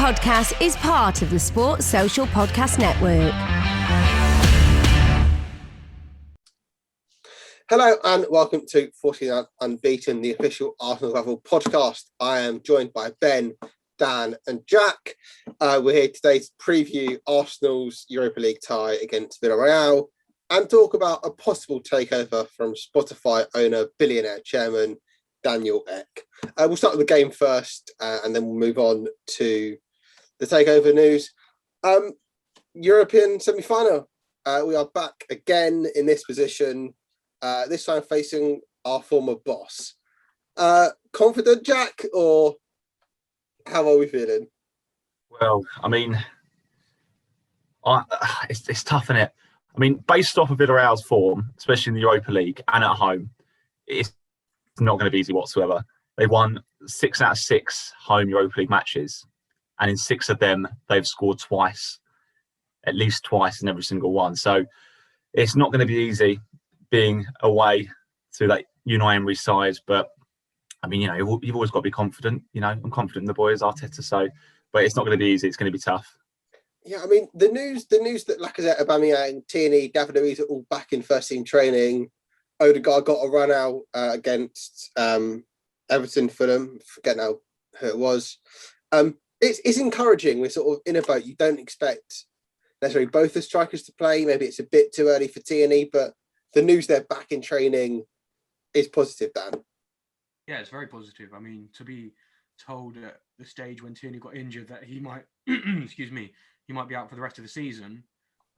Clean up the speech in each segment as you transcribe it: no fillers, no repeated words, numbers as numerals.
podcast is part of the Sports Social Podcast Network. Hello and welcome to 49 Unbeaten, the official ArsenalVavel podcast. I am joined by Ben, Dan and Jack. We're here today to preview Arsenal's Europa League tie against Villareal and talk about a possible takeover from Spotify owner, billionaire chairman Daniel Ek. We'll start with the game first and then we'll move on to the takeover news. European semi-final. We are back again in this position. This time facing our former boss. Confident, Jack, or how are we feeling? Well, I mean, it's tough, isn't it? I mean, based off of Villareal's form, especially in the Europa League and at home, it's not going to be easy whatsoever. They won 6 out of 6 home Europa League matches, and in 6 of them, they've scored twice, at least twice in every single one. So it's not going to be easy being away to that Unai Emery side, but I mean, you've always got to be confident. I'm confident in the boys, Arteta. So, but it's not going to be easy. It's going to be tough. Yeah, I mean, the news that Lacazette, Aubameyang, Tierney, David Luiz are all back in first team training. Odegaard got a run out against Everton, Fulham. Forget now who it was. It's encouraging. We're sort of in a boat. You don't expect necessarily both the strikers to play. Maybe it's a bit too early for Tierney, but the news they're back in training is positive, Dan. Yeah, it's very positive. I mean, to be told at the stage when Tierney got injured that he might, he might be out for the rest of the season,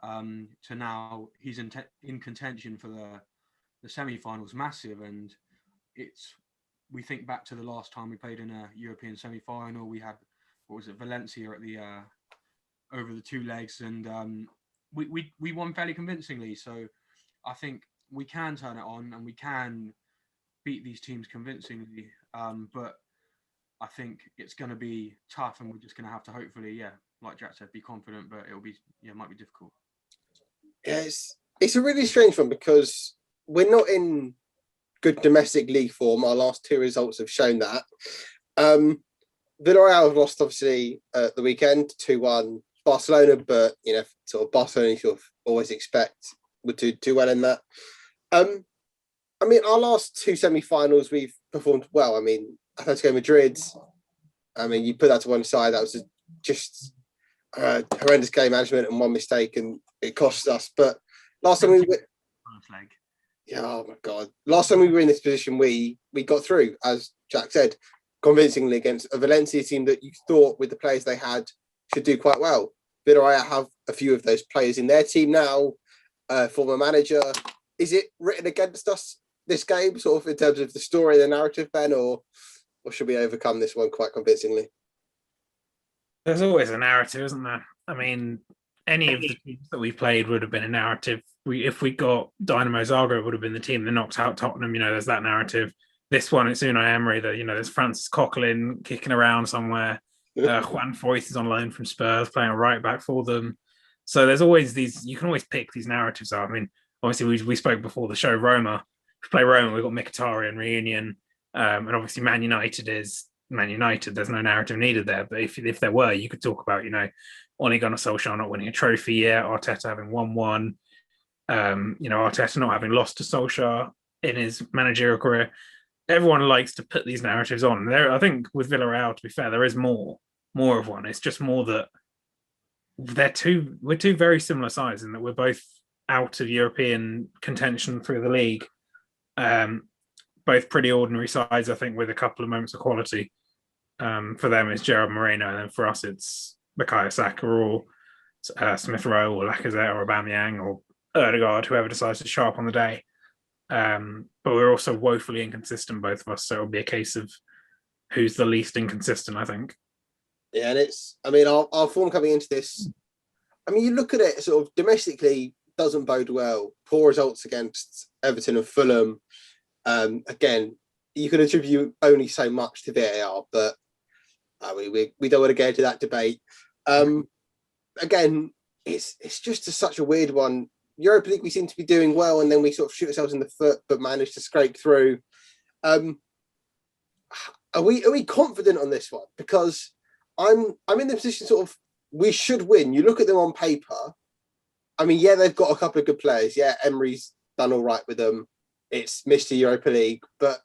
to now he's in contention for the semi-finals, massive. And we think back to the last time we played in a European semi-final. We had, Valencia at the over the 2 legs, and we won fairly convincingly. So I think we can turn it on and we can beat these teams convincingly. But I think it's going to be tough, and we're just going to have to hopefully, like Jack said, be confident, but it might be difficult. Yeah, it's a really strange one because we're not in good domestic league form. Our last 2 results have shown that. Villareal lost, obviously, at the weekend, 2-1 Barcelona, but, sort of Barcelona you sort of always expect would do well in that. I mean, our last 2 semi-finals, we've performed well. I mean, Atletico Madrid, you put that to one side, that was just horrendous game management and one mistake, and it cost us. But last time oh my God. Last time we were in this position, we got through, as Jack said, convincingly against a Valencia team that you thought with the players they had should do quite well. Villareal have a few of those players in their team now, former manager. Is it written against us, this game, sort of in terms of the story, the narrative, Ben, or should we overcome this one quite convincingly? There's always a narrative, isn't there? I mean, any of the teams that we played would have been a narrative. If we got Dynamo Zagreb, it would have been the team that knocked out Tottenham. There's that narrative. This one, it's Unai Emery. That there's Francis Coquelin kicking around somewhere. Juan Foyth is on loan from Spurs, playing a right back for them. So there's always these. You can always pick these narratives out. I mean, obviously we spoke before the show. Roma. We play Roma. We've got Mkhitaryan, Reunion, and obviously Man United is Man United. There's no narrative needed there. But if there were, you could talk about Ole Gunnar Solskjaer not winning a trophy yet, Arteta having won one, Arteta not having lost to Solskjaer in his managerial career. Everyone likes to put these narratives on. I think with Villareal, to be fair, there is more of one. It's just more that we're two very similar sides in that we're both out of European contention through the league. Both pretty ordinary sides, I think, with a couple of moments of quality. For them, it's Gerard Moreno, and then for us, it's Bukayo Saka or Smith Rowe or Lacazette or Aubameyang or Odegaard, whoever decides to show up on the day. But we're also woefully inconsistent, both of us. So it'll be a case of who's the least inconsistent, I think. Yeah, and our form coming into this, you look at it sort of domestically, doesn't bode well. Poor results against Everton and Fulham. Again, you can attribute only so much to VAR, but we don't want to get into that debate. Again, it's just such a weird one. Europa League, we seem to be doing well, and then we sort of shoot ourselves in the foot, but manage to scrape through. Are we confident on this one? Because I'm in the position sort of we should win. You look at them on paper. I mean, yeah, they've got a couple of good players. Yeah, Emery's done all right with them. It's Mr. Europa League, but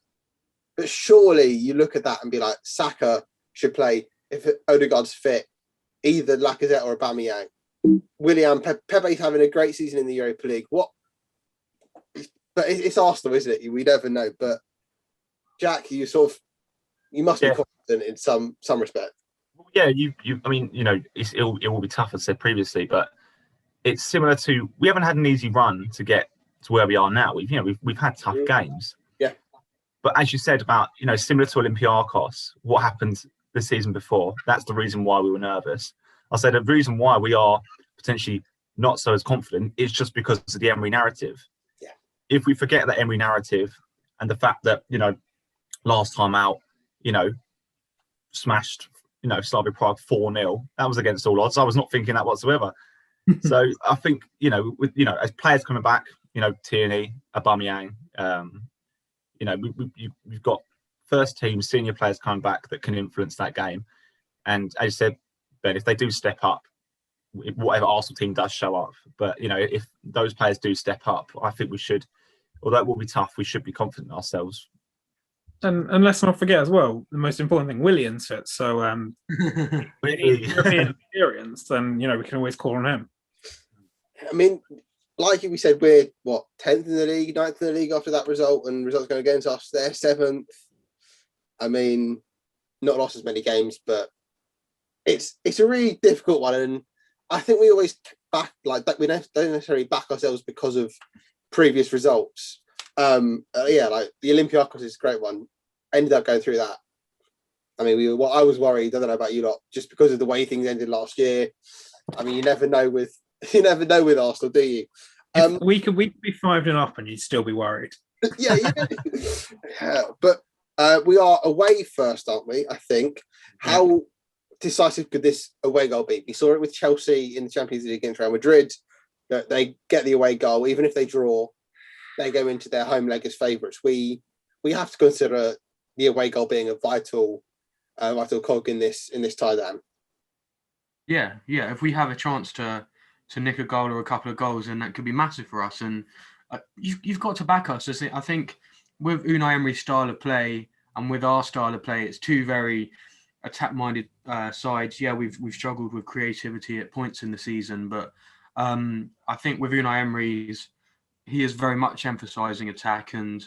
surely you look at that and be like, Saka should play if Odegaard's fit, either Lacazette or Aubameyang. Willian Pepe's having a great season in the Europa League. What? But it's Arsenal, isn't it? We never know. But Jack, you must be confident in some respect. Yeah, I mean, it will be tough, as I said previously, but it's similar to we haven't had an easy run to get to where we are now. We've had tough games. Yeah. But as you said about, similar to Olympiacos, what happened the season before, that's the reason why we were nervous. I said the reason why we are potentially not so as confident is just because of the Emery narrative. Yeah. If we forget that Emery narrative and the fact that, last time out, smashed, Slavia Prague 4-0, that was against all odds. I was not thinking that whatsoever. So I think, as players coming back, Tierney, Aubameyang, we've got first team senior players coming back that can influence that game. And as you said, Ben, if they do step up, whatever Arsenal team does show up, but if those players do step up, I think we should, although it will be tough, we should be confident in ourselves. And let's not forget as well, the most important thing, Willian's fit. So European experience, then we can always call on him. I mean, like we said, we're 10th in the league, 9th in the league after that result, and results going against us. They're 7th. I mean, not lost as many games, but it's a really difficult one, and I think we always back like that. We don't necessarily back ourselves because of previous results. Like the Olympiacos is a great one. Ended up going through that. I mean, I was worried. I don't know about you lot, just because of the way things ended last year. I mean, you never know with Arsenal, do you? We could be 5-0 up, and you'd still be worried. Yeah. But we are away first, aren't we? I think. How decisive could this away goal be? We saw it with Chelsea in the Champions League against Real Madrid. That they get the away goal, even if they draw, they go into their home leg as favourites. We have to consider the away goal being a vital cog in this tie down. Yeah. If we have a chance to nick a goal or a couple of goals, then that could be massive for us. And you've got to back us. I think with Unai Emery's style of play and with our style of play, it's two very attack-minded sides. Yeah, we've struggled with creativity at points in the season, but I think with Unai Emery's, he is very much emphasising attack, and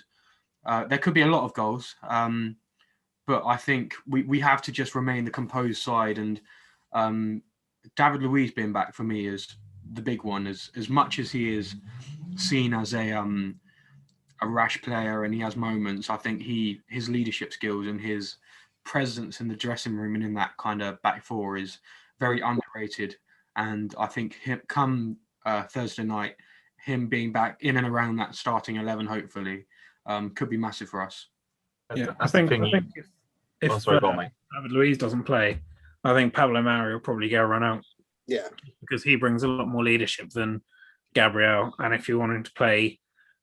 there could be a lot of goals. But I think we have to just remain the composed side, and David Luiz being back for me is the big one. As much as he is seen as a rash player and he has moments, I think his leadership skills and his presence in the dressing room and in that kind of back four is very underrated. And I think come Thursday night, him being back in and around that starting 11, hopefully, could be massive for us. Yeah, I think if David Luiz doesn't play, I think Pablo Mari will probably get a run out. Yeah, because he brings a lot more leadership than Gabriel. And if you want him to play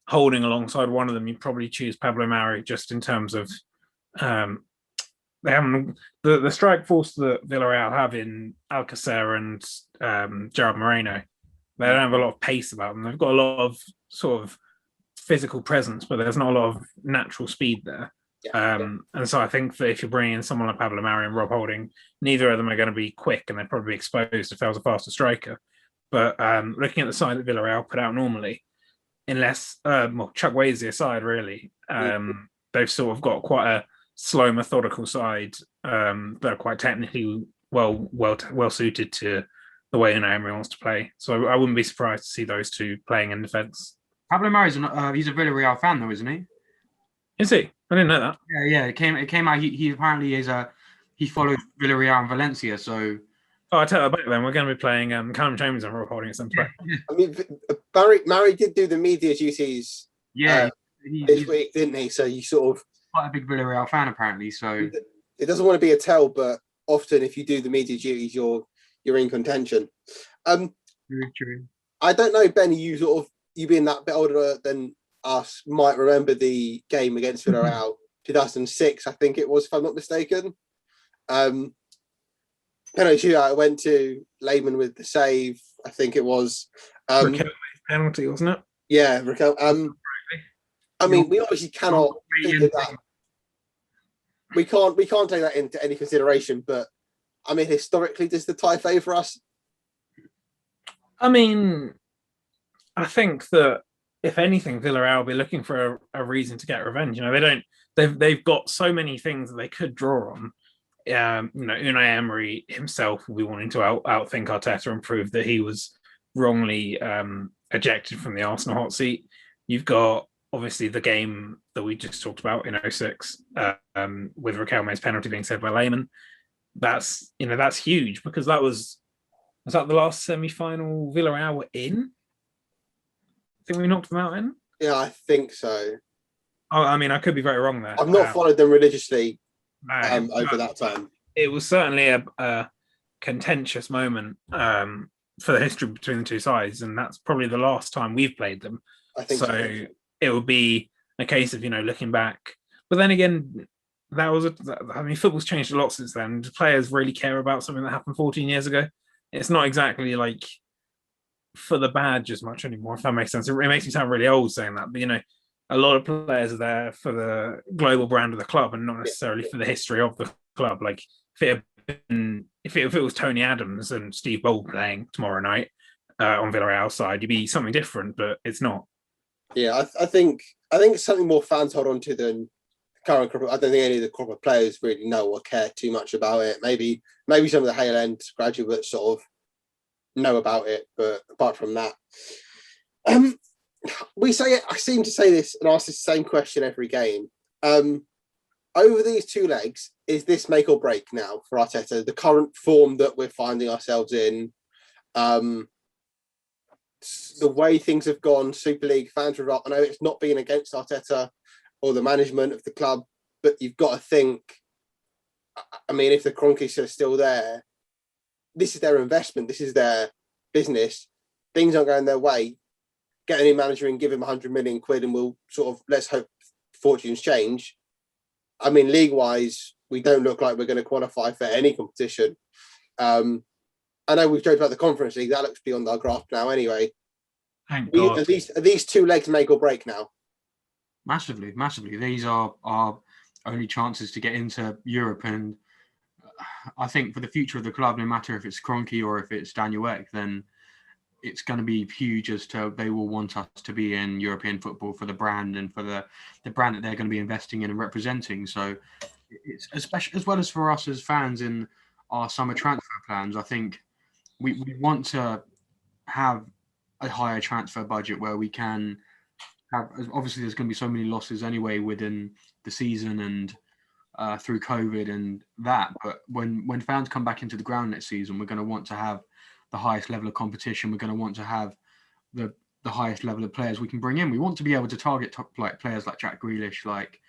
holding alongside one of them, you'd probably choose Pablo Mari, just in terms of they haven't the strike force that Villareal have in Alcacer and Gerard Moreno. They don't have a lot of pace about them. They've got a lot of sort of physical presence, but there's not a lot of natural speed there. And so I think that if you're bringing in someone like Pablo Mari and Rob Holding, neither of them are going to be quick, and they'd probably be exposed if there was a faster striker. But looking at the side that Villareal put out normally, unless Chuck Wazy aside, really, they've sort of got quite a slow, methodical side. They're quite technically well suited to the way Unai Emery wants to play. So I wouldn't be surprised to see those two playing in defence. Pablo Mari's he's a Villareal fan, though, isn't he? Is he? I didn't know that. Yeah. It came out. He apparently is he followed Villareal and Valencia. So. Oh, I take that back. Then we're going to be playing Callum Chambers and Rob Holding at centre back. I mean, Mari did do the media duties. This week, didn't he? So you sort of quite a big Villareal fan, apparently. So it doesn't want to be a tell, but often if you do the media duties, you're in contention. Very true. I don't know, Ben. You being that bit older than us might remember the game against Villareal, 2006, I think it was, if I'm not mistaken. penalty shootout went to Lehmann with the save. I think it was. Raquel's penalty, wasn't it? Yeah, Raquel. I mean, we obviously cannot figure that. We can't take that into any consideration. But I mean, historically, does the tie favour us? I mean, I think that if anything, Villareal will be looking for a reason to get revenge. You know, they don't. They've got so many things that they could draw on. You know, Unai Emery himself will be wanting to outthink Arteta and prove that he was wrongly ejected from the Arsenal hot seat. You've got obviously the game that we just talked about in 06 with Riquelme's penalty being saved by Lehmann. That's huge because was that the last semi-final Villareal were in? I think we knocked them out in. Yeah, I think so. Oh, I mean, I could be very wrong there. I've not followed them religiously over that time. It was certainly a contentious moment for the history between the two sides, and that's probably the last time we've played them. I think so. It would be a case of looking back. But then again, football's changed a lot since then. Do players really care about something that happened 14 years ago? It's not exactly like for the badge as much anymore, if that makes sense. It makes me sound really old saying that, but a lot of players are there for the global brand of the club and not necessarily for the history of the club. Like if it was Tony Adams and Steve Bold playing tomorrow night on Villareal's side, you'd be something different, but it's not. Yeah, I think it's something more fans hold on to than current crop. I don't think any of the crop of players really know or care too much about it. Maybe some of the Hale End graduates sort of know about it, but apart from that, I seem to say this and ask the same question every game. Over these two legs, is this make or break now for Arteta? The current form that we're finding ourselves in, the way things have gone, Super League fans revolt. I know it's not being against Arteta or the management of the club, but you've got to think, I mean, if the Kroenkes are still there, this is their investment, this is their business. Things aren't going their way. Get a new manager and give him 100 million quid and we'll sort of, let's hope fortunes change. I mean, league-wise, we don't look like we're going to qualify for any competition. I know we've joked about the Conference League. That looks beyond our grasp now anyway. Thank God. Are these two legs make or break now? Massively. These are our only chances to get into Europe. And I think for the future of the club, no matter if it's Kroenke or if it's Daniel Ek, then it's going to be huge as to they will want us to be in European football for the brand and for the brand that they're going to be investing in and representing. So it's especially as well as for us as fans in our summer transfer plans. I think we want to have a higher transfer budget where we can have, obviously there's going to be so many losses anyway within the season and through COVID and that. But when fans come back into the ground next season, we're going to want to have the highest level of competition. We're going to want to have the highest level of players we can bring in. We want to be able to target top players like Jack Grealish, like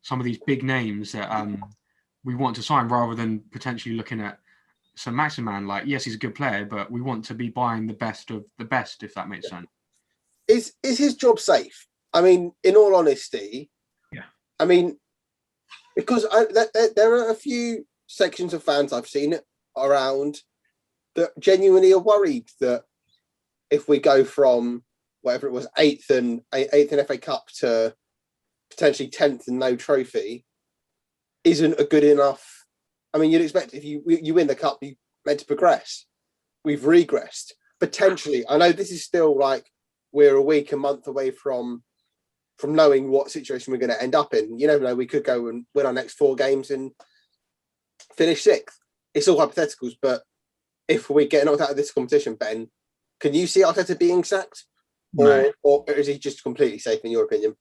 some of these big names that we want to sign, rather than potentially looking at St. Maximan. Like, yes, he's a good player, but we want to be buying the best of the best, if that makes sense. Is his job safe? I mean, in all honesty, yeah. I mean, because there are a few sections of fans I've seen around that genuinely are worried that if we go from whatever it was, eighth in FA Cup to potentially 10th and no trophy, isn't a good enough. I mean, you'd expect if you win the cup, you're meant to progress. We've regressed potentially. I know this is still like we're a month away from knowing what situation we're going to end up in. You never know. We could go and win our next 4 games and finish 6th. It's all hypotheticals, but if we get knocked out of this competition, Ben, can you see Arteta being sacked, or is he just completely safe in your opinion?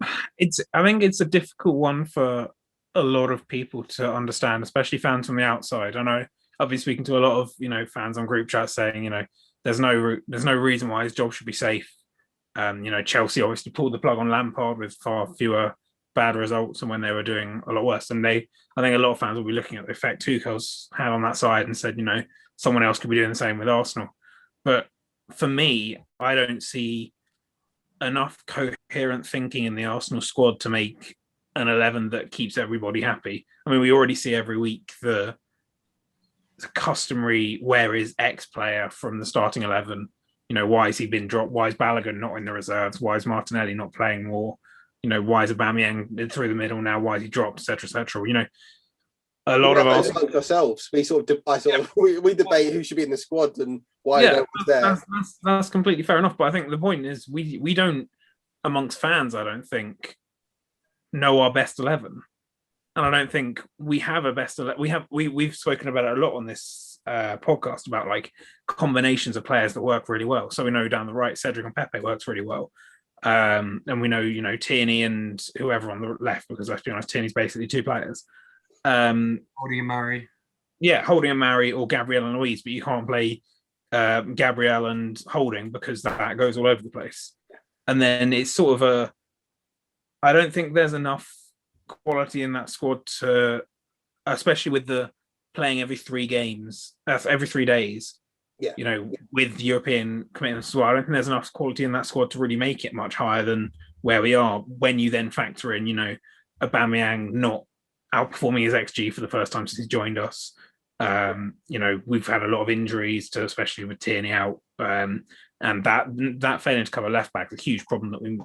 I think it's a difficult one for a lot of people to understand, especially fans from the outside. I know I've been speaking to a lot of fans on group chat saying there's no reason why his job should be safe. Chelsea obviously pulled the plug on Lampard with far fewer bad results and when they were doing a lot worse. And I think a lot of fans will be looking at the effect Tuchel's had on that side and said, someone else could be doing the same with Arsenal. But for me, I don't see enough coherent thinking in the Arsenal squad to make an 11 that keeps everybody happy. I mean, we already see every week the customary, where is X player from the starting 11? Why has he been dropped? Why is Balogun not in the reserves? Why is Martinelli not playing more? Why is Aubameyang through the middle now? Why is he dropped, etc., etc.? A lot of us ourselves. We we debate who should be in the squad and why no one's there. That's completely fair enough. But I think the point is we don't, amongst fans, I don't think, know our best 11, and I don't think we have a best 11. We've spoken about it a lot on this podcast about like combinations of players that work really well. So we know down the right, Cedric and Pepe works really well. And we know Tierney and whoever on the left, because let's be honest, Tierney's basically two players. Holding and Murray. Yeah, Holding and Murray, or Gabriel and Luiz, but you can't play Gabriel and Holding because that goes all over the place. And then it's sort of I don't think there's enough quality in that squad to, especially with the playing every 3 games, every 3 days. Yeah. With European commitments as well. I don't think there's enough quality in that squad to really make it much higher than where we are. When you then factor in, Aubameyang not outperforming his XG for the first time since he's joined us. We've had a lot of injuries, especially with Tierney out, and that failing to cover left back is a huge problem that we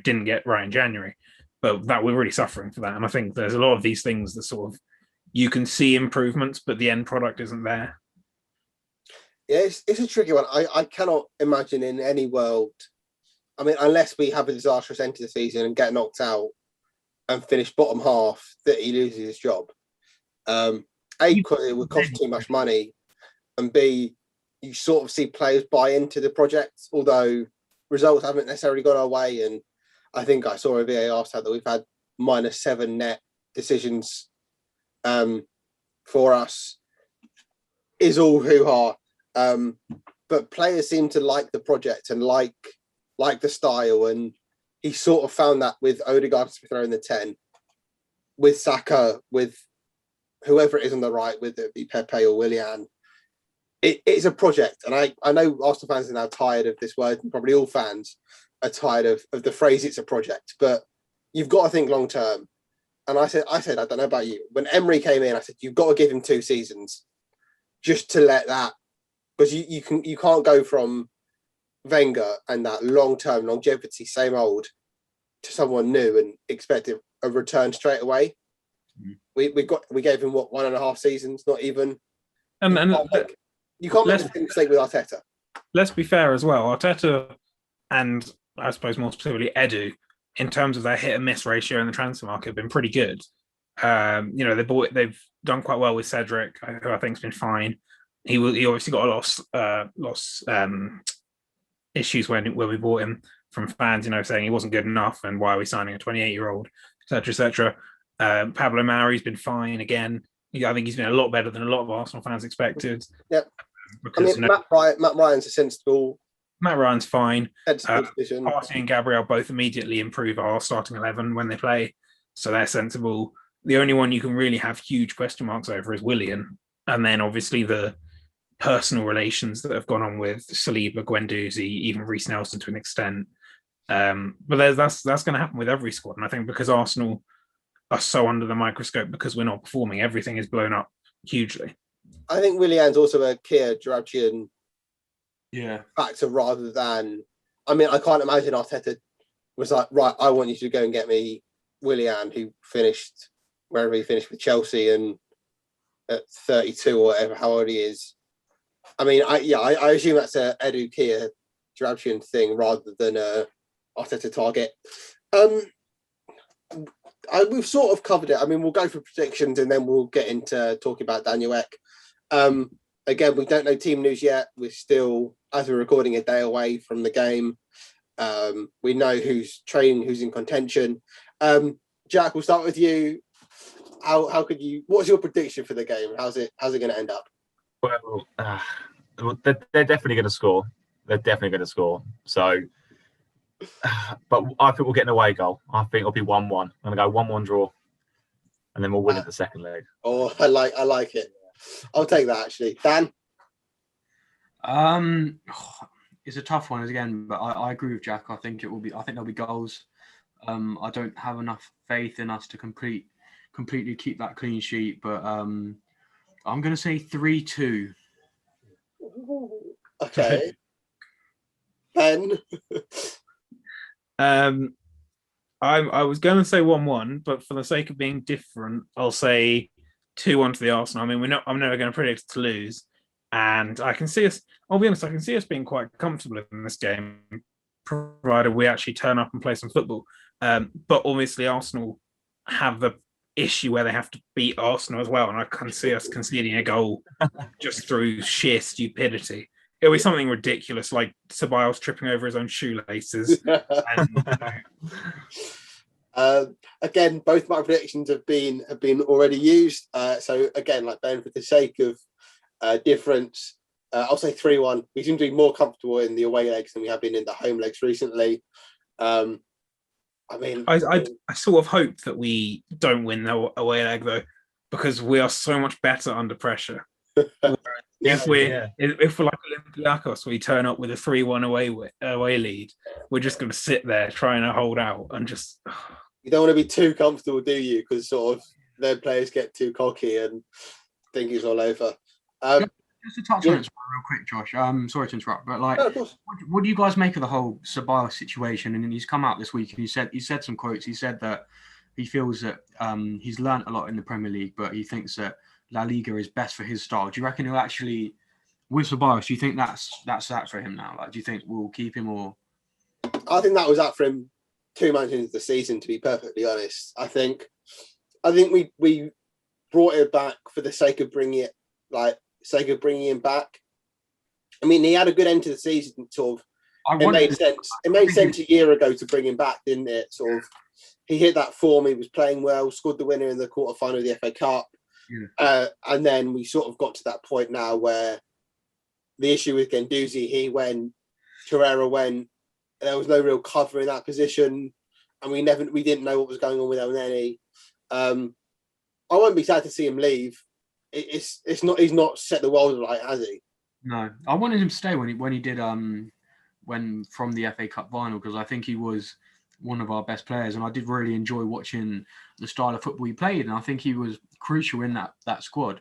didn't get right in January, but that we're really suffering for that. And I think there's a lot of these things that sort of you can see improvements, but the end product isn't there. Yeah, it's a tricky one. I cannot imagine in any world, I mean, unless we have a disastrous end to the season and get knocked out and finish bottom half, that he loses his job. Because it would cost too much money, and B, you sort of see players buy into the project, although results haven't necessarily gone our way. And I think I saw a VAR stat that we've had -7 net decisions for us. Is all hoo-ha. But players seem to like the project and like the style, and he sort of found that with Odegaard throwing the 10, with Saka, with whoever it is on the right, with it be Pepe or Willian. It's a project, and I know Arsenal fans are now tired of this word, and probably all fans are tired of the phrase "it's a project." But you've got to think long term. And I said, I don't know about you. When Emery came in, I said you've got to give him 2 seasons, just to let that. Because you can't go from Wenger and that long-term longevity, same old, to someone new and expect a return straight away. Mm-hmm. We gave him 1.5 seasons, not even. You can't make the same mistake with Arteta. Let's be fair as well. Arteta and I suppose more specifically Edu, in terms of their hit and miss ratio in the transfer market, have been pretty good. They've done quite well with Cedric, who I think's been fine. He obviously got a loss issues when we bought him from fans, saying he wasn't good enough and why are we signing a 28-year-old, etc., etc. Pablo Mari's been fine again. I think he's been a lot better than a lot of Arsenal fans expected. Yep. Because Matt Ryan's a sensible. Matt Ryan's fine. Partey and Gabriel both immediately improve our starting 11 when they play, so they're sensible. The only one you can really have huge question marks over is Willian, and then obviously the personal relations that have gone on with Saliba, Guendouzi, even Reece Nelson to an extent. But that's going to happen with every squad, and I think because Arsenal are so under the microscope because we're not performing, everything is blown up hugely. I think Willian's also a Kia Jurabchian factor rather than. I mean, I can't imagine Arteta was like, right, I want you to go and get me Willian, who finished wherever he finished with Chelsea and at 32 or whatever, how old he is. I mean, I assume that's a Edu Kia Jurabchian thing rather than a Arteta target. We've sort of covered it. I mean, we'll go for predictions and then we'll get into talking about Daniel Ek. Again, we don't know team news yet. We're still, as we're recording, a day away from the game. We know who's training, who's in contention. Jack, we'll start with you. What's your prediction for the game? How's it going to end up? Well, they're definitely going to score. They're definitely going to score. So, but I think we'll get an away goal. I think it'll be 1-1. I'm going to go 1-1 draw, and then we'll win it the second leg. Oh, I like it. I'll take that actually. Dan? It's a tough one again, but I agree with Jack. I think there'll be goals. I don't have enough faith in us to completely keep that clean sheet, but I'm going to say 3-2. Okay. Ben? I was going to say 1-1, but for the sake of being different, I'll say 2-1 to the Arsenal. I mean, I'm never going to predict to lose, and I can see us. I'll be honest, I can see us being quite comfortable in this game, provided we actually turn up and play some football. But obviously, Arsenal have the issue where they have to beat Arsenal as well, and I can see us conceding a goal just through sheer stupidity. It'll be something ridiculous, like Ceballos tripping over his own shoelaces. Again, both my predictions have been already used. So again, like Ben, for the sake of difference, I'll say 3-1. We seem to be more comfortable in the away legs than we have been in the home legs recently. I mean, I sort of hope that we don't win the away leg though, because we are so much better under pressure. If we're like Olympiacos, we turn up with a 3-1 away lead, we're just going to sit there trying to hold out and just. You don't want to be too comfortable, do you? Because sort of their players get too cocky and think it's all over. Just to touch on it real quick, Josh. Sorry to interrupt, but like, what do you guys make of the whole Ceballos situation? And he's come out this week and he said some quotes. He said that he feels that he's learnt a lot in the Premier League, but he thinks that La Liga is best for his style. Do you reckon he'll actually, with Ceballos, do you think that's that for him now? Like, do you think we'll keep him or? I think that was that for him 2 months into the season, to be perfectly honest. I think we brought it back for the sake of bringing him back. I mean, he had a good end to the season, sort of. It made sense. It made sense a year ago to bring him back, didn't it? Sort of, he hit that form. He was playing well, scored the winner in the quarterfinal of the FA Cup. Yeah. And then we sort of got to that point now where the issue with Guendouzi, he went, Torreira went, there was no real cover in that position, and we didn't know what was going on with Elneny. I won't be sad to see him leave. He's not set the world alight, has he? No, I wanted him to stay when he did when from the FA Cup final, because I think he was one of our best players, and I did really enjoy watching the style of football he played, and I think he was crucial in that squad.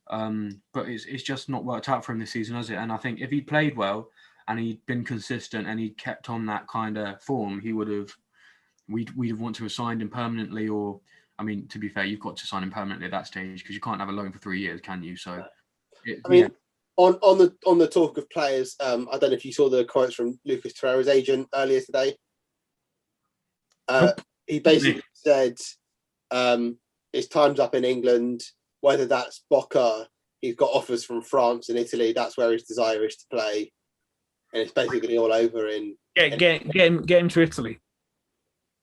But it's just not worked out for him this season, has it? And I think if he played well and he'd been consistent and he'd kept on that kind of form, we'd have wanted to have signed him permanently. Or, I mean, to be fair, you've got to sign him permanently at that stage because you can't have a loan for 3 years, can you? So, on the talk of players, I don't know if you saw the quotes from Lucas Torreira's agent earlier today. He basically said his time's up in England, whether that's Boca, he's got offers from France and Italy, that's where his desire is to play. And it's basically all over in... Get him to Italy.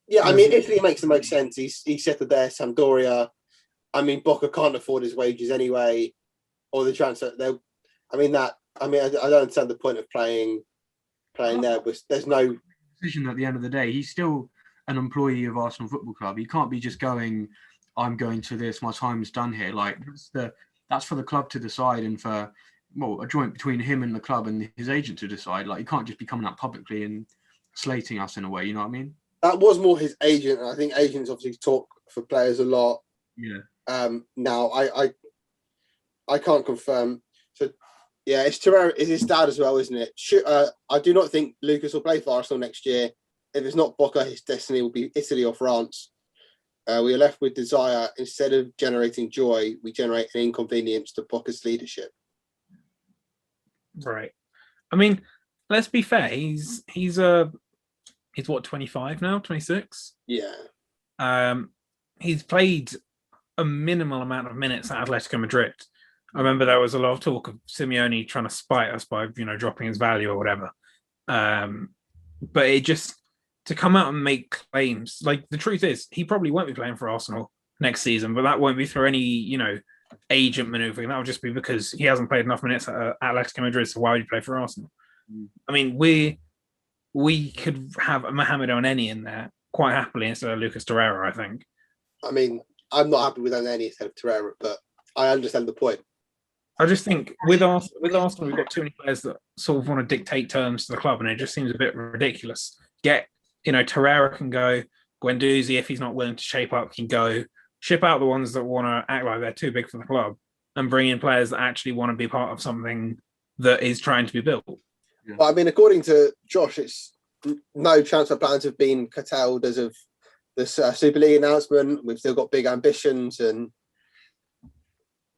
Yeah, I mean, Italy makes the most sense. He's settled there, Sampdoria. I mean, Boca can't afford his wages anyway, or the transfer. I don't understand the point of playing there, but there's no... decision at the end of the day. He's still an employee of Arsenal Football Club. He can't be just going, I'm going to this, my time's done here. Like, that's for the club to decide, and for a joint between him and the club and his agent to decide. Like, you can't just be coming out publicly and slating us in a way, you know what I mean? That was more his agent, and I think agents obviously talk for players a lot. Yeah. Now I can't confirm. So yeah, it's Torreira is his dad as well, isn't it? I do not think Lucas will play for Arsenal next year. If it's not Boca, his destiny will be Italy or France. We are left with desire. Instead of generating joy, we generate an inconvenience to Boca's leadership. Right. I mean, let's be fair. He's what, 25 now, 26? Yeah. He's played a minimal amount of minutes at Atletico Madrid. I remember there was a lot of talk of Simeone trying to spite us by, dropping his value or whatever. But it just, to come out and make claims, like, the truth is, he probably won't be playing for Arsenal next season, but that won't be through any, agent manoeuvring. That will just be because he hasn't played enough minutes at Atletico Madrid, so why would he play for Arsenal? I mean, we could have Mohamed Elneny in there quite happily instead of Lucas Torreira, I think. I mean, I'm not happy with Elneny instead of Torreira, but I understand the point. I just think with Arsenal, we've got too many players that sort of want to dictate terms to the club, and it just seems a bit ridiculous. Torreira can go, Guendouzi, if he's not willing to shape up, can go. Ship out the ones that want to act like they're too big for the club, and bring in players that actually want to be part of something that is trying to be built. Well, I mean, according to Josh, it's no transfer plans have been curtailed as of this Super League announcement. We've still got big ambitions and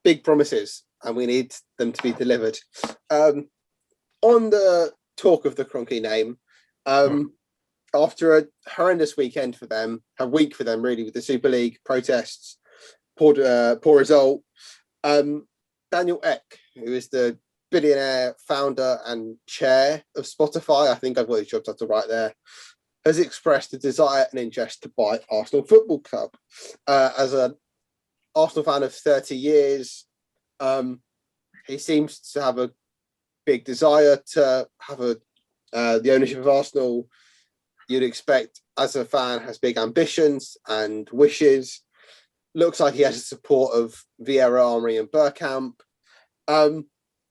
big promises, and we need them to be delivered. On the talk of the Kroenke name, after a horrendous weekend for them, a week for them really, with the Super League protests, poor result, Daniel Ek, who is the billionaire founder and chair of Spotify, I think I've got his job title right there, has expressed a desire and interest to buy Arsenal Football Club. As an Arsenal fan of 30 years, he seems to have a big desire to have the ownership of Arsenal. You'd expect, as a fan, has big ambitions and wishes. Looks like he has the support of Vieira, Henry and Bergkamp.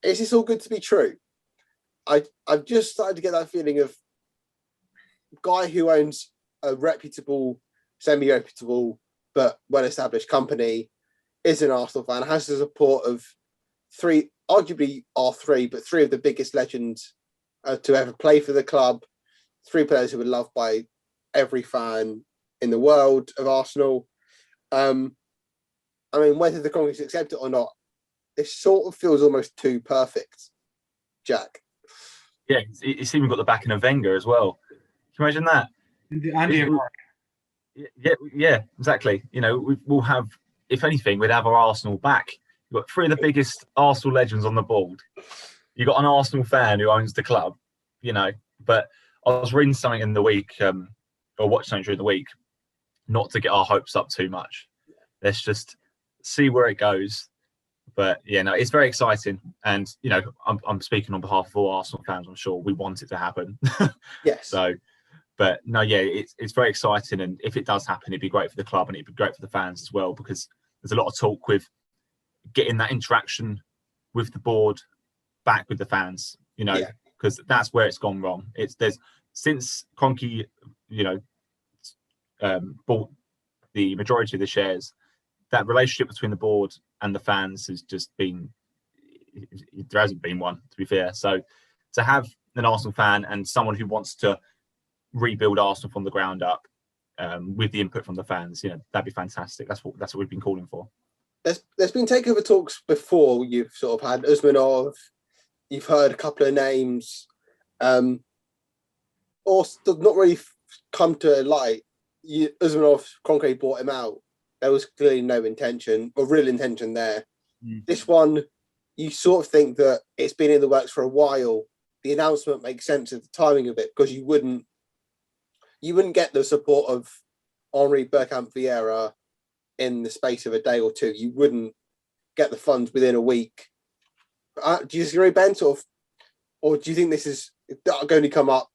Is this all good to be true? I've just started to get that feeling of guy who owns a reputable, semi-reputable, but well-established company, is an Arsenal fan, has the support of three of the biggest legends to ever play for the club, three players who are loved by every fan in the world of Arsenal. I mean, whether the Kroenkes accept it or not, it sort of feels almost too perfect, Jack. Yeah, it's even got the backing of Wenger as well. Can you imagine that? Yeah, exactly. You know, we'll have, if anything, we'd have our Arsenal back. You've got three of the biggest Arsenal legends on the board. You've got an Arsenal fan who owns the club, you know. But I was reading something in the week, or watching something during the week, not to get our hopes up too much. Let's just see where it goes. But yeah, no, it's very exciting, and you know, I'm speaking on behalf of all Arsenal fans. I'm sure we want it to happen. Yes. So, but no, yeah, it's very exciting, and if it does happen, it'd be great for the club and it'd be great for the fans as well, because there's a lot of talk with getting that interaction with the board back with the fans. You know, because that's where it's gone wrong. Since Kroenke, you know, bought the majority of the shares, that relationship between the board and the fans has just been, there hasn't been one, to be fair. So to have an Arsenal fan and someone who wants to rebuild Arsenal from the ground up, with the input from the fans, you know, that'd be fantastic. That's what we've been calling for. There's been takeover talks before. You've sort of had Usmanov, you've heard a couple of names, or not really come to light. Usmanov, Kroenke bought him out. There was clearly no intention or real intention there. This one, you sort of think that it's been in the works for a while. The announcement makes sense of the timing of it, because you wouldn't get the support of Henry, Bergkamp, Vieira in the space of a day or two. You wouldn't get the funds within a week. Do you disagree, Ben? Or do you think this is going to come up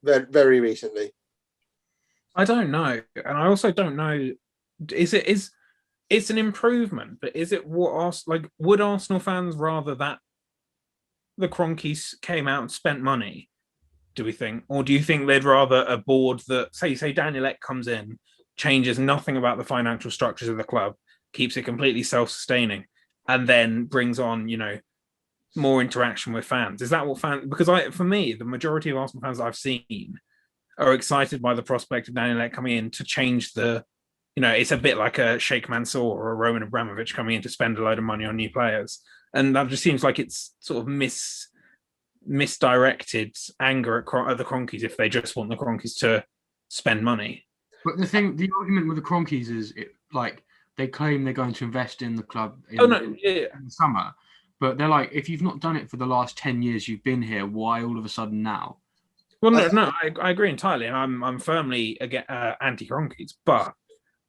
very, very recently? I don't know, and I also don't know. It's an improvement, but is it would Arsenal fans rather that the Kroenkes came out and spent money? Do we think, or do you think they'd rather a board that say Daniel Ek comes in, changes nothing about the financial structures of the club, keeps it completely self-sustaining, and then brings on, you know, more interaction with fans? Is that what fans? Because for me, the majority of Arsenal fans I've seen are excited by the prospect of Daniel Ek coming in to change the. You know, it's a bit like a Sheikh Mansour or a Roman Abramovich coming in to spend a load of money on new players. And that just seems like it's sort of misdirected anger at the Kroenkes if they just want the Kroenkes to spend money. But the argument with the Kroenkes is, they claim they're going to invest in the club in the summer. But they're like, if you've not done it for the last 10 years you've been here, why all of a sudden now? Well, no, I agree entirely. I'm firmly anti-Kroenkes, but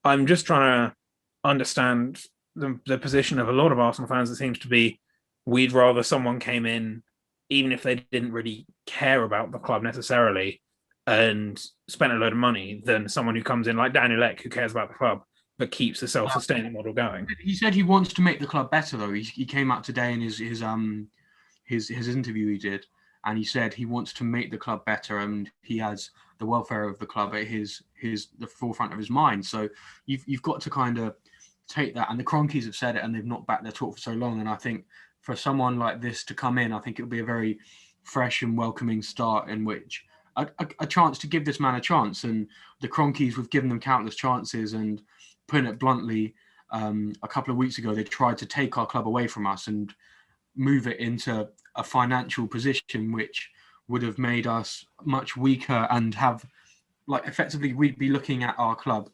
I'm just trying to understand the position of a lot of Arsenal fans. It seems to be, we'd rather someone came in, even if they didn't really care about the club necessarily, and spent a load of money, than someone who comes in like Daniel Ek, who cares about the club but keeps the self-sustaining model going. He said he wants to make the club better, though. He came out today in his interview he did, and he said he wants to make the club better, and he has the welfare of the club at the forefront of his mind. So you've got to kind of take that. And the Cronkies have said it, and they've not backed their talk for so long. And I think for someone like this to come in, I think it would be a very fresh and welcoming start in which a chance to give this man a chance. And the Cronkies, we've given them countless chances, and putting it bluntly, a couple of weeks ago, they tried to take our club away from us and move it into a financial position which would have made us much weaker, and have, like, effectively we'd be looking at our club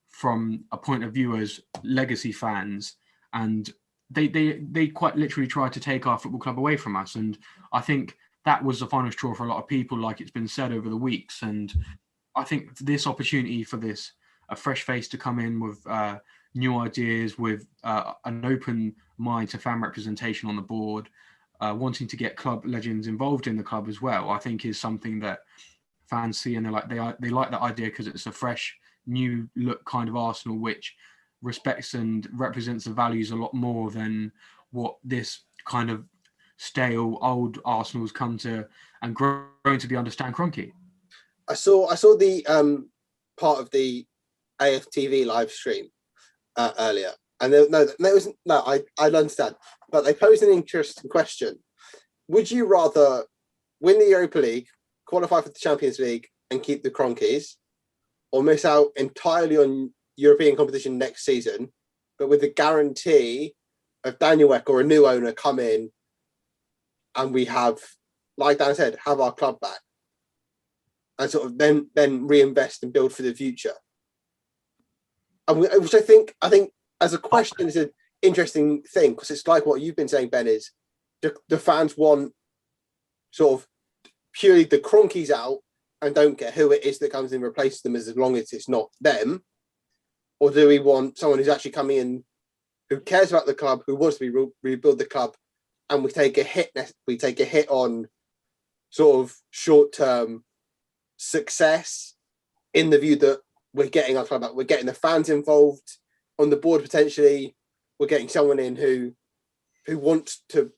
from a point of view as legacy fans, and they quite literally tried to take our football club away from us. And I think that was the final straw for a lot of people, like it's been said over the weeks. And I think this opportunity for a fresh face to come in with new ideas, with an open mind to fan representation on the board, wanting to get club legends involved in the club as well, I think is something that fans see, and they like that idea because it's a fresh, new look kind of Arsenal, which respects and represents the values a lot more than what this kind of stale old Arsenal's come to and grown to be understand Kroenke. I saw the part of the AFTV live stream earlier, and I understand, but they posed an interesting question. Would you rather win the Europa League, qualify for the Champions League, and keep the Cronkies, or miss out entirely on European competition next season, but with the guarantee of Daniel Ek or a new owner come in, and we have, like Dan said, have our club back, and sort of then reinvest and build for the future? And which I think as a question is an interesting thing, because it's like what you've been saying, Ben, is the fans want sort of purely the Cronkies out and don't care who it is that comes in and replaces them, as long as it's not them? Or do we want someone who's actually coming in, who cares about the club, who wants to rebuild the club, and we take a hit on sort of short-term success, in the view that we're getting our club back, we're getting the fans involved on the board potentially, we're getting someone in who wants to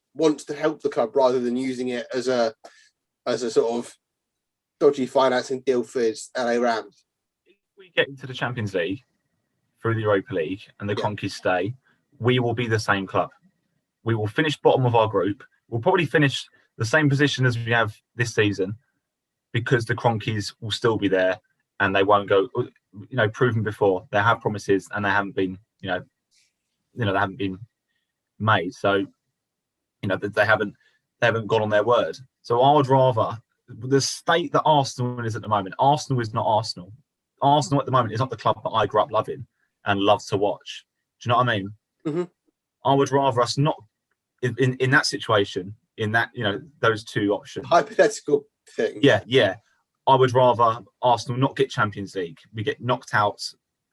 help the club rather than using it as a sort of dodgy financing deal for his LA Rams? If we get into the Champions League through the Europa League and the Cronkies stay, we will be the same club. We will finish bottom of our group. We'll probably finish the same position as we have this season, because the Cronkies will still be there, and they won't go, proven before. They have promises, and they haven't been, they haven't been made. So, they haven't gone on their word. So I would rather, the state that Arsenal is at the moment, Arsenal is not Arsenal. Arsenal at the moment is not the club that I grew up loving and love to watch. Do you know what I mean? Mm-hmm. I would rather us not in that situation, in that, those two options. Hypothetical thing. Yeah. I would rather Arsenal not get Champions League. We get knocked out,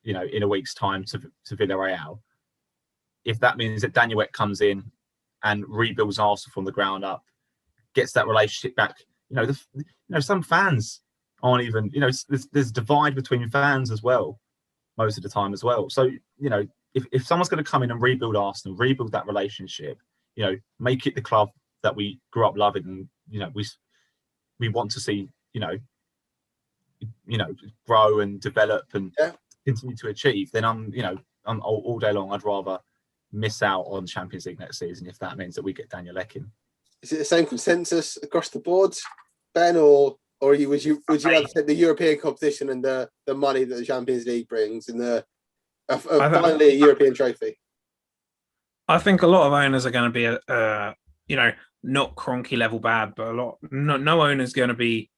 in a week's time to Villareal. If that means that Daniel Ek comes in and rebuilds Arsenal from the ground up, gets that relationship back. Some fans aren't even, there's a divide between fans as well, most of the time as well. So, if someone's going to come in and rebuild Arsenal, rebuild that relationship, make it the club that we grew up loving, and, we want to see, grow and develop and continue to achieve, then I'm all day long, I'd rather miss out on Champions League next season if that means that we get Daniel Ek in. Is it the same consensus across the board, Ben, or would you rather take the European competition and the money that the Champions League brings and finally a European trophy? I think a lot of owners are going to be, not Kroenke level bad, but no owner's going to be,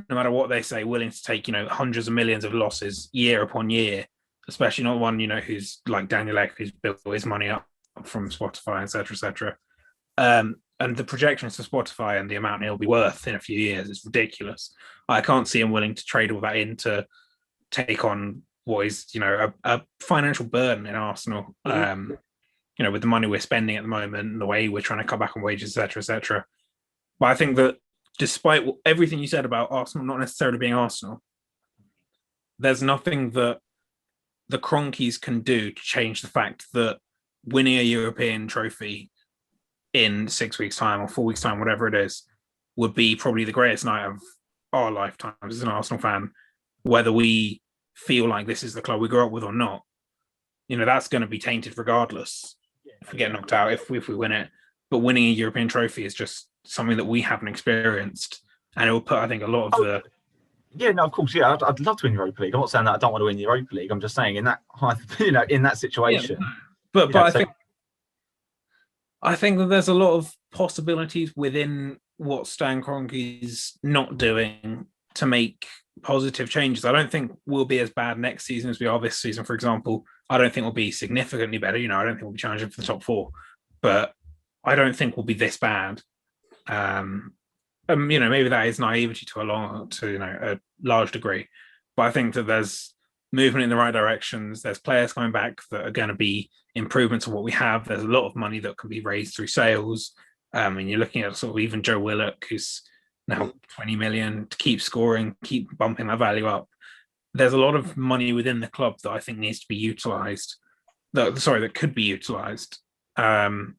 no matter what they say, willing to take, hundreds of millions of losses year upon year, especially not one, who's like Daniel Ek, who's built his money up from Spotify, etc., etc. And the projections for Spotify and the amount he'll be worth in a few years is ridiculous. I can't see him willing to trade all that in to take on what is, a financial burden in Arsenal. Mm-hmm. With the money we're spending at the moment and the way we're trying to cut back on wages, etc., etc. But I think that despite everything you said about Arsenal not necessarily being Arsenal, there's nothing that the Cronkies can do to change the fact that winning a European trophy in 6 weeks' time or 4 weeks' time, whatever it is, would be probably the greatest night of our lifetimes as an Arsenal fan, whether we feel like this is the club we grew up with or not. that's going to be tainted regardless if we get knocked out, if we win it. But winning a European trophy is just something that we haven't experienced, and it will put, I think, a lot of the. Yeah, no, of course, yeah, I'd love to win Europa League. I'm not saying that I don't want to win the Europa League. I'm just saying in that, in that situation. Yeah, but I think that there's a lot of possibilities within what Stan Kroenke's not doing to make positive changes. I don't think we'll be as bad next season as we are this season, for example. I don't think we'll be significantly better. I don't think we'll be challenging for the top 4, but I don't think we'll be this bad. Maybe that is naivety to a large degree, but I think that there's movement in the right directions. There's players coming back that are going to be improvements of what we have. There's a lot of money that can be raised through sales. And you're looking at sort of even Joe Willock, who's now 20 million, to keep scoring, keep bumping that value up. There's a lot of money within the club that I think needs to be utilised. That could be utilised. And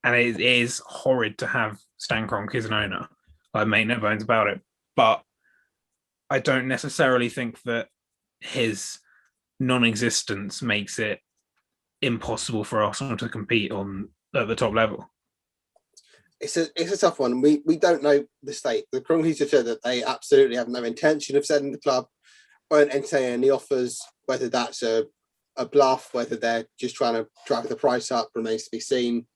it is horrid to have Stan Kroenke as an owner. I make no bones about it. But I don't necessarily think that his non-existence makes it impossible for Arsenal to compete at the top level. It's a tough one. We don't know the state. The Kroenkes have said that they absolutely have no intention of selling the club or entertaining any offers. Whether that's a bluff, whether they're just trying to drive the price up, remains to be seen.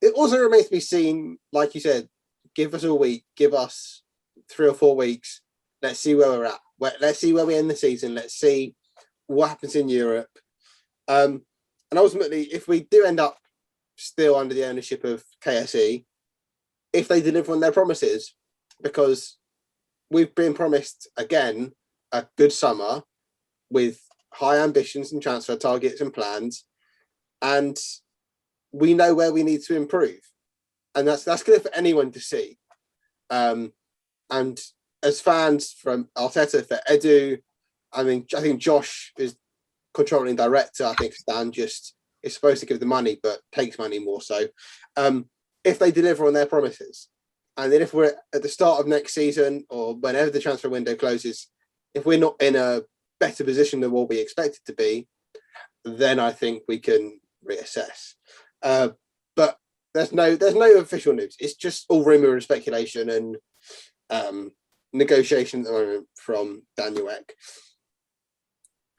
It also remains to be seen, like you said, give us a week, give us 3 or 4 weeks. Let's see where we're at. Let's see where we end the season. Let's see what happens in Europe. And ultimately, if we do end up still under the ownership of KSE, if they deliver on their promises, because we've been promised, again, a good summer with high ambitions and transfer targets and plans, and we know where we need to improve. And that's good for anyone to see. And as fans, from Arteta for Edu, I think Josh is controlling director. I think Stan just is supposed to give the money, but takes money more so. If they deliver on their promises, and then if we're at the start of next season or whenever the transfer window closes, if we're not in a better position than what we expected to be, then I think we can reassess. But there's no official news. It's just all rumour and speculation and negotiation at the moment from Daniel Ek.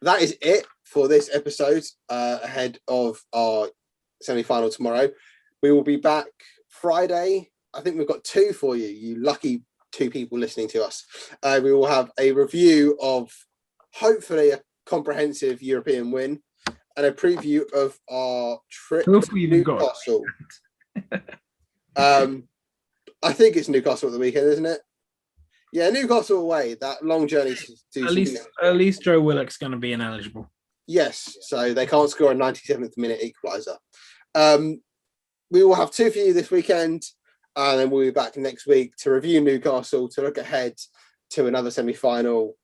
That is it for this episode ahead of our semi-final tomorrow. We will be back Friday. I think we've got 2 for you, you lucky 2 people listening to us. We will have a review of hopefully a comprehensive European win and a preview of our trip to Newcastle. I think it's Newcastle at the weekend, isn't it? Yeah, Newcastle away. That long journey to at least Joe Willock's going to be ineligible. Yes, so they can't score a 97th minute equaliser. We will have 2 for you this weekend, and then we'll be back next week to review Newcastle, to look ahead to another semi-final,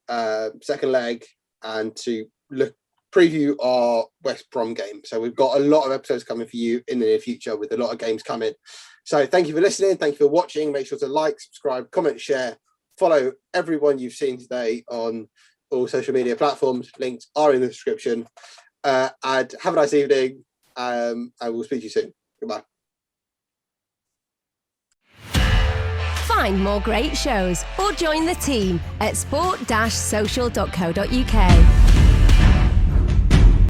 second leg, and to preview our West Brom game. So we've got a lot of episodes coming for you in the near future with a lot of games coming. So thank you for listening. Thank you for watching. Make sure to like, subscribe, comment, share, follow everyone you've seen today on all social media platforms. Links are in the description. And have a nice evening. I will speak to you soon. Goodbye. Find more great shows or join the team at sport-social.co.uk.